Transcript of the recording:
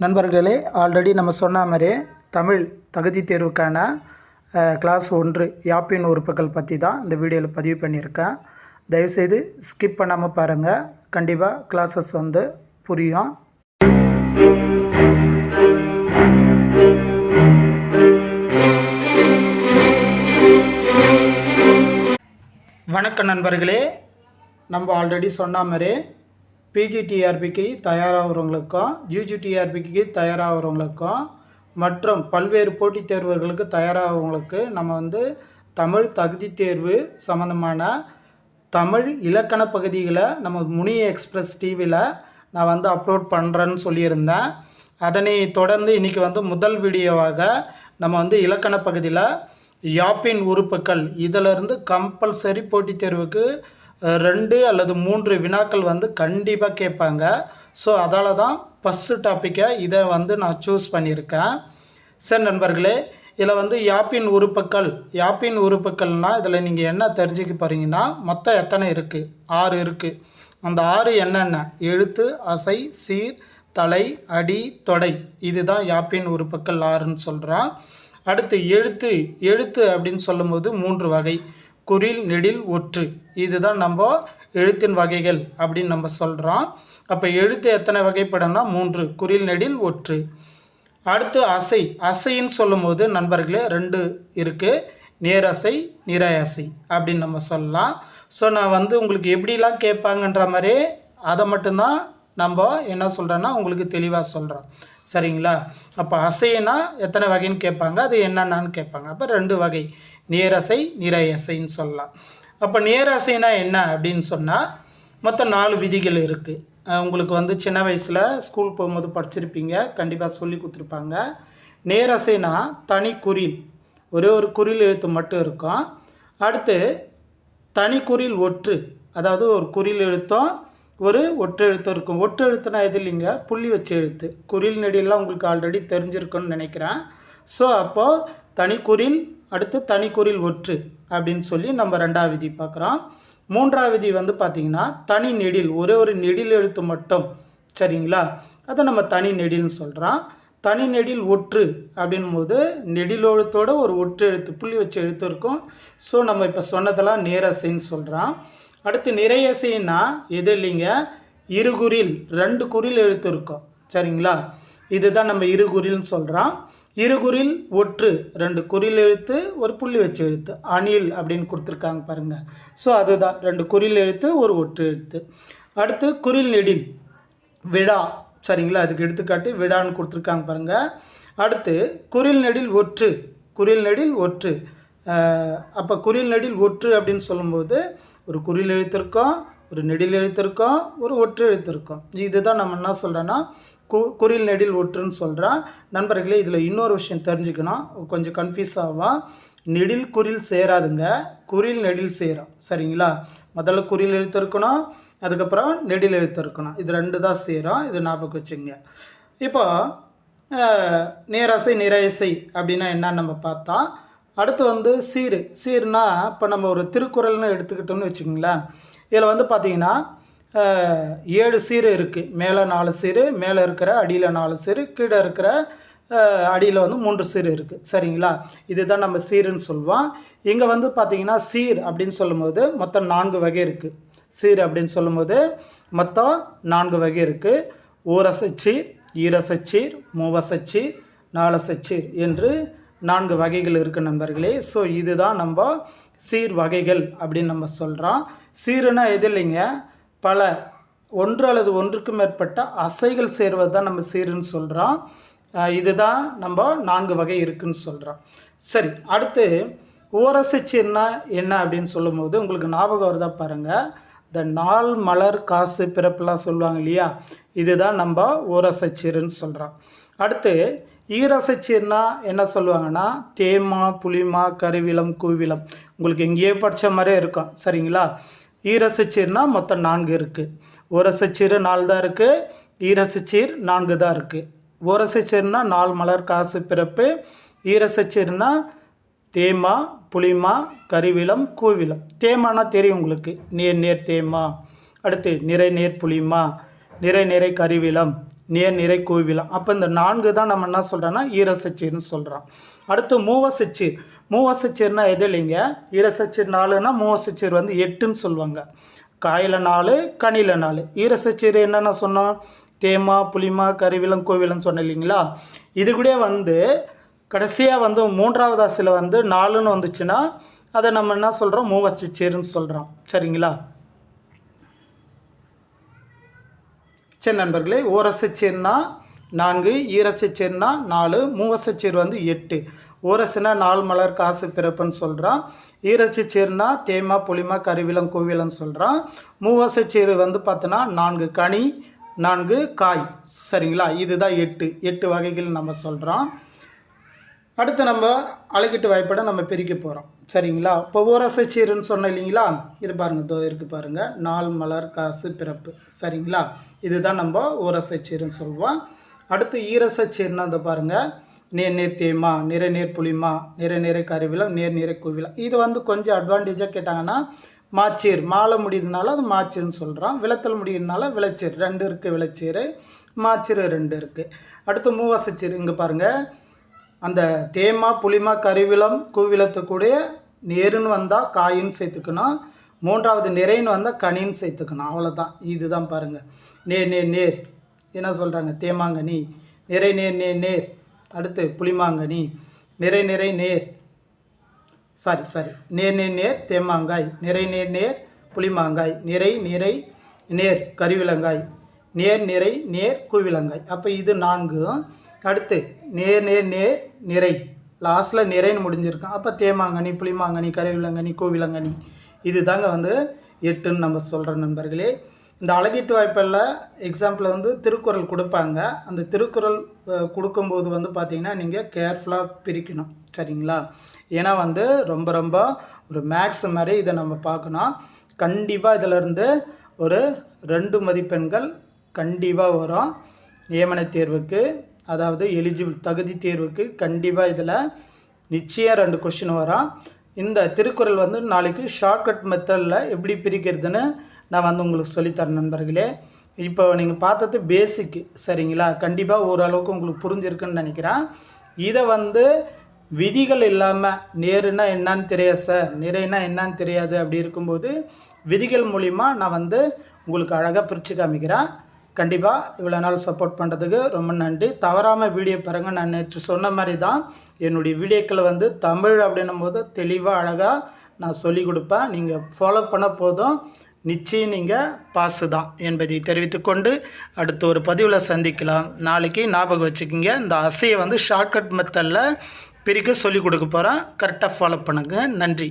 நண்பர்களே, ஆல்ரெடி நம்ம சொன்ன மாதிரி தமிழ் தகுதி தேர்வுக்கான கிளாஸ் 1 யாப்பின் உறுப்புகள் பற்றி தான் இந்த வீடியோவில் பதிவு பண்ணியிருக்கேன். தயவுசெய்து ஸ்கிப் பண்ணாமல் பாருங்கள். கண்டிப்பாக கிளாஸஸ் புரியும். வணக்கம் நண்பர்களே, நம்ம ஆல்ரெடி சொன்ன மாதிரி பிஜிடிஆர்பிக்கு தயாராகிறவங்களுக்கும் யூஜிடிஆர்பிக்கு தயாராகிறவங்களுக்கும் மற்றும் பல்வேறு போட்டித் தேர்வுகளுக்கு தயாராகிறவங்களுக்கு நம்ம தமிழ் தகுதி தேர்வு சம்மந்தமான தமிழ் இலக்கண பகுதிகளை நம்ம முனி எக்ஸ்பிரஸ் டிவியில் நான் அப்லோட் பண்ணுறேன்னு சொல்லியிருந்தேன். அதனை தொடர்ந்து இன்றைக்கி முதல் வீடியோவாக நம்ம இலக்கண பகுதியில் யாப்பின் உறுப்புக்கள் இதிலிருந்து கம்பல்சரி போட்டித் தேர்வுக்கு 2 அல்லது 3 வினாக்கள் கண்டிப்பாக கேட்பாங்க. ஸோ அதால் தான் ஃபஸ்ட்டு டாப்பிக்கை இதை நான் சூஸ் பண்ணியிருக்கேன். சரி நண்பர்களே, இதில் யாப்பின் உறுப்புக்கள்னால் இதில் நீங்கள் என்ன தெரிஞ்சுக்க போகிறீங்கன்னா, மொத்தம் எத்தனை இருக்குது? 6 இருக்குது. அந்த 6 என்னென்ன? எழுத்து, அசை, சீர், தலை, அடி, தொடை. இதுதான் யாப்பின் உறுப்புக்கள் 6ன்னு சொல்கிறோம். அடுத்து எழுத்து அப்படின்னு சொல்லும்போது 3 வகை: குறில், நெடில், ஒற்று. இதுதான் நம்ம எழுத்தின் வகைகள் அப்படின்னு நம்ம சொல்கிறோம். அப்போ எழுத்து எத்தனை வகைப்படனா? 3: குறில், நெடில், ஒற்று. அடுத்து அசைன்னு சொல்லும்போது நண்பர்களே 2 இருக்குது: நேரசை, நிறை அசை அப்படின்னு நம்ம சொல்லலாம். ஸோ நான் உங்களுக்கு எப்படிலாம் கேட்பாங்கன்ற மாதிரி அதை மட்டும்தான் நம்ம என்ன சொல்கிறோன்னா உங்களுக்கு தெளிவாக சொல்கிறோம். சரிங்களா? அப்போ அசைனா எத்தனை வகைன்னு கேட்பாங்க, அது என்னென்னு கேட்பாங்க. அப்போ 2 வகை: நேரசை, நிறை அசைன்னு சொல்லலாம். அப்போ நேரசைனா என்ன அப்படின்னு சொன்னால் மொத்தம் 4 விதிகள் இருக்குது. உங்களுக்கு சின்ன வயசில் ஸ்கூல் போகும்போது படிச்சிருப்பீங்க, கண்டிப்பாக சொல்லி கொடுத்துருப்பாங்க. நேரசைனா தனி குறில், ஒரே ஒரு குறில் எழுத்து மட்டும் இருக்கும். அடுத்து தனி குறில் ஒற்று, அதாவது ஒரு குறில் எழுத்தும் ஒரு ஒற்று எழுத்து இருக்கும். ஒற்று எழுத்துனா எது இல்லைங்க, புள்ளி வச்ச எழுத்து. குறில் நெடியெல்லாம் உங்களுக்கு ஆல்ரெடி தெரிஞ்சிருக்குன்னு நினைக்கிறேன். ஸோ அப்போது தனி குறில், அடுத்து தனி குறில் ஒற்று அப்படின்னு சொல்லி நம்ம 2ஆவது விதி பார்க்குறோம். 3ஆவது விதி பார்த்திங்கன்னா தனி நெடில், ஒரே ஒரு நெடில் எழுத்து மட்டும். சரிங்களா? அதை நம்ம தனி நெடில்னு சொல்கிறோம். தனி நெடில் ஒற்று அப்படின்போது நெடில் எழுத்தோட ஒரு ஒற்று எழுத்து, புள்ளி வச்ச எழுத்து இருக்கும். ஸோ நம்ம இப்போ சொன்னதெல்லாம் நேரசைன்னு சொல்கிறோம். அடுத்து நிறையசைன்னா எது இல்லைங்க, இருகுறில், 2 குறில் எழுத்து இருக்கும். சரிங்களா? இதுதான் நம்ம இருகுறில்னு சொல்கிறோம். இருகுறில் ஒற்று, 2 குறில் எழுத்து, ஒரு புள்ளி வச்ச எழுத்து. அணில் அப்படின்னு கொடுத்துருக்காங்க பாருங்கள். ஸோ அதுதான் 2 குறில் எழுத்து, ஒரு ஒற்று எழுத்து. அடுத்து குறில் நெடில், விழா. சரிங்களா? அதுக்கு எடுத்துக்காட்டு விழான்னு கொடுத்துருக்காங்க பாருங்கள். அடுத்து குறில் நெடில் ஒற்று, குறில் நெடில் ஒற்று. அப்போ குறில் நெடில் ஒற்று அப்படின்னு சொல்லும்போது ஒரு குறில் எழுத்து இருக்கும், ஒரு நெடில் எழுத்து இருக்கும், ஒரு ஒற்று எழுத்து இருக்கும். இதுதான் நம்ம என்ன சொல்கிறோன்னா குறில் நெடில் ஒற்றுன்னு சொல்கிறோம். நண்பர்களே, இதில் இன்னொரு விஷயம் தெரிஞ்சுக்கணும், கொஞ்சம் கன்ஃபியூஸ் ஆகும். நெடில் குறில் சேராதுங்க, குறில் நெடில் சேரும். சரிங்களா? முதல்ல குறில் எழுத்து இருக்கணும், அதுக்கப்புறம் நெடில் எழுத்து இருக்கணும். இது 2 தான் சேரும். இது ஞாபகம் வச்சுங்க. இப்போ நேரசை, நிறையசை அப்படின்னா என்னன்னு நம்ம பார்த்தா, அடுத்து சீர்னா இப்போ நம்ம ஒரு திருக்குறள்னு எடுத்துக்கிட்டோம்னு வச்சுக்கோங்களேன். இதில் பார்த்தீங்கன்னா 7 சீர் இருக்குது. மேலே 4 சீர், மேலே இருக்கிற அடியில் 4 சீர், கீழே இருக்கிற அடியில் 3 சீர் இருக்குது. சரிங்களா? இதுதான் நம்ம சீருன்னு சொல்லுவோம். இங்கே பார்த்தீங்கன்னா சீர் அப்படின்னு சொல்லும்போது மொத்தம் 4 வகை இருக்குது. சீர் அப்படின்னு சொல்லும்போது மொத்தம் 4 வகை இருக்குது. ஓரசைச்சீர், ஈரசைச்சீர், மூவசைச்சீர், நாலசைச்சீர் என்று 4 வகைகள் இருக்குது நண்பர்களே. ஸோ இதுதான் நம்ம சீர் வகைகள் அப்படின்னு நம்ம சொல்கிறோம். சீருனா எது இல்லைங்க, பல 1 அல்லது 1க்கு மேற்பட்ட அசைகள் சேர்வது தான் நம்ம சீருன்னு சொல்கிறோம். இதுதான் நம்ம 4 வகை இருக்குதுன்னு சொல்கிறோம். சரி, அடுத்து ஓரசைச்சீர்னா என்ன அப்படின்னு சொல்லும்போது உங்களுக்கு ஞாபகம் வருதா பாருங்கள். இந்த நாள், மலர், காசு, பிறப்புலாம் சொல்லுவாங்க இல்லையா, இதுதான் நம்ம ஓரசைச்சீருன்னு சொல்கிறோம். அடுத்து ஈரசைச்சீர்னா என்ன சொல்லுவாங்கன்னா தேமா, புளிமா, கருவிலம், கூவிலம். உங்களுக்கு எங்கேயே படித்த மாதிரியே இருக்கும். சரிங்களா? ஈரசைச்சீர்னா மொத்தம் 4 இருக்குது. ஓரசைச்சீர் 4 தான் இருக்குது, ஈரசைச்சீர் 4 தான் இருக்குது. ஓரசைச்சீர்னா நாள், மலர், காசு, பிறப்பு. ஈரசைச்சீர்னா தேமா, புளிமா, கருவிலம், கூவிலம். தேமானா தெரியும் உங்களுக்கு, நேர் நேர் தேமா. அடுத்து நிறை நேர் புளிமா, நிறை நிறை கருவிலம், நேர் நிறை கூவிலம். அப்போ இந்த 4 தான் நம்ம என்ன சொல்கிறோன்னா ஈரசச்சீர்னு சொல்கிறோம். அடுத்து மூவசச்சீர். மூவசச்சீர்னா எது இல்லைங்க, ஈரசச்சீர் 4னா மூவசச்சீர் வந்து 8ன்னு சொல்லுவாங்க. காயில் 4 கனியில் 4. ஈரசச்சீர் என்னென்ன சொன்னோம், தேமா புளிமா கருவிலம் கோவிலம்னு சொன்னேன் இல்லைங்களா. இது கூட வந்து கடைசியாக வந்து 3வது ஆசில் வந்து 4ன்னு வந்துச்சுன்னா அதை நம்ம என்ன சொல்கிறோம், மூவசச்சீர்னு சொல்கிறோம். சரிங்களா. சரி நண்பர்களே, ஓரசச்சீர்னா 4, ஈரசச்சீர்னா 4, மூவசச்சீர் வந்து 8. ஓரசுனா 4 மலர் காசு பிறப்புன்னு சொல்கிறான். ஈரசச்சீர்னா தேமா புளிமா கருவிலம் கோவிலம்னு சொல்கிறான். மூவசச்சீர் வந்து பார்த்தோன்னா 4 கனி 4 காய். சரிங்களா. இதுதான் 8 வகைகள் நம்ம சொல்கிறோம். அடுத்து நம்ம அலகிட்டு வாய்ப்பாடை நம்ம பிரிக்க போகிறோம். சரிங்களா. இப்போ ஓரசச்சீர்னு சொன்னோம் இல்லைங்களா, இது பாருங்கள், இதோ இருக்குது பாருங்கள், 4 மலர் காசு பிறப்பு. சரிங்களா. இதுதான் நம்ம ஓரசச்சீர்னு சொல்லுவோம். அடுத்து ஈரசச்சீர்னா இந்த பாருங்கள், நேர் நேர் தேமா, நிறை நேர் புளிமா, நிறை நிறை கருவிலம், நேர் நிறை குவிலம். இது வந்து கொஞ்சம் அட்வான்டேஜாக கேட்டாங்கன்னா மாச்சீர், மாலை முடியுதுனால அது மாச்சீர்னு சொல்கிறோம். விளத்தல் முடியுதுனால விளைச்சீர் 2 இருக்குது, விளைச்சீர் மாச்சீர் 2 இருக்குது. அடுத்து மூவசச்சீர். இங்கே பாருங்கள், அந்த தேமா புளிமா கருவிலம் கூவிலத்துக்கூடிய நேருன்னு வந்தால் காயின்னு சேர்த்துக்கணும், 3வது நிறைன்னு வந்தால் கனின்னு சேர்த்துக்கணும். அவ்வளோதான். இதுதான் பாருங்கள், நேர் நேர் நேர் என்ன சொல்கிறாங்க, தேமாங்கனி, நிறை நேர் நேர் நேர். அடுத்து புளிமாங்கனி, நிறை நிறை நேர், நேர் நேர் நேர் தேமாங்காய், நிறை நேர் நேர் புளிமாங்காய், நிறை நிறை நேர் கருவிலங்காய், நேர் நிறை நேர் கூவிலங்காய். அப்போ இது 4. அடுத்து நேர் நேர் நேர் நிறை, லாஸ்ட்டில் நிறைன்னு முடிஞ்சிருக்கும். அப்போ தேமாங்கனி புளிமாங்கனி கருவிலங்கனி கூவிலங்கனி. இது தாங்க வந்து 8ன்னு நம்ம சொல்கிற நண்பர்களே. இந்த அழகீட்டு வாய்ப்பில் எக்ஸாம்பிள் வந்து திருக்குறள் கொடுப்பாங்க. அந்த திருக்குறள் கொடுக்கும்போது வந்து பார்த்திங்கன்னா நீங்கள் கேர்ஃபுல்லாக பிரிக்கணும். சரிங்களா. ஏன்னா வந்து ரொம்ப ரொம்ப ஒரு மேக்ஸ் மாதிரி இதை நம்ம பார்க்கணும். கண்டிப்பாக இதிலேருந்து ஒரு 2 மதிப்பெண்கள் கண்டிப்பாக வரும் நியமன தேர்வுக்கு, அதாவது எலிஜிபிள் தகுதி தேர்வுக்கு. கண்டிப்பாக இதில் நிச்சயம் 2 கொஷின் வரும். இந்த திருக்குறள் வந்து நாளைக்கு ஷார்ட்கட் மெத்தடில் எப்படி பிரிக்கிறதுன்னு நான் வந்து உங்களுக்கு சொல்லித்தரேன் நண்பர்களே. இப்போ நீங்கள் பார்த்தது பேசிக்கு. சரிங்களா. கண்டிப்பாக ஓரளவுக்கு உங்களுக்கு புரிஞ்சிருக்குன்னு நினைக்கிறேன். இதை வந்து விதிகள் இல்லாமல் நேருன்னா என்னான்னு தெரியாது சார், நிறைனா என்னான்னு தெரியாது, அப்படி இருக்கும்போது விதிகள் மூலிமா நான் வந்து உங்களுக்கு அழகாக பிரித்து காமிக்கிறேன். கண்டிப்பாக இவ்வளோ நாள் சப்போர்ட் பண்ணுறதுக்கு ரொம்ப நன்றி. தவறாமல் வீடியோ பாருங்கள். நான் நேற்று சொன்ன மாதிரி தான் என்னுடைய வீடியோக்களை வந்து தமிழ் அப்படின்னும் போது தெளிவாக அழகாக நான் சொல்லிக் கொடுப்பேன். நீங்கள் ஃபாலோ பண்ண போதும் நிச்சயம் நீங்கள் பாஸு தான் என்பதை தெரிவித்துக்கொண்டு அடுத்த ஒரு பதிவில் சந்திக்கலாம். நாளைக்கு ஞாபகம் வச்சுக்கிங்க, இந்த அசையை வந்து ஷார்ட்கட் மெத்தடில் பிரிக்க சொல்லிக் கொடுக்க போகிறேன். கரெக்டாக ஃபாலோ பண்ணுங்கள். நன்றி.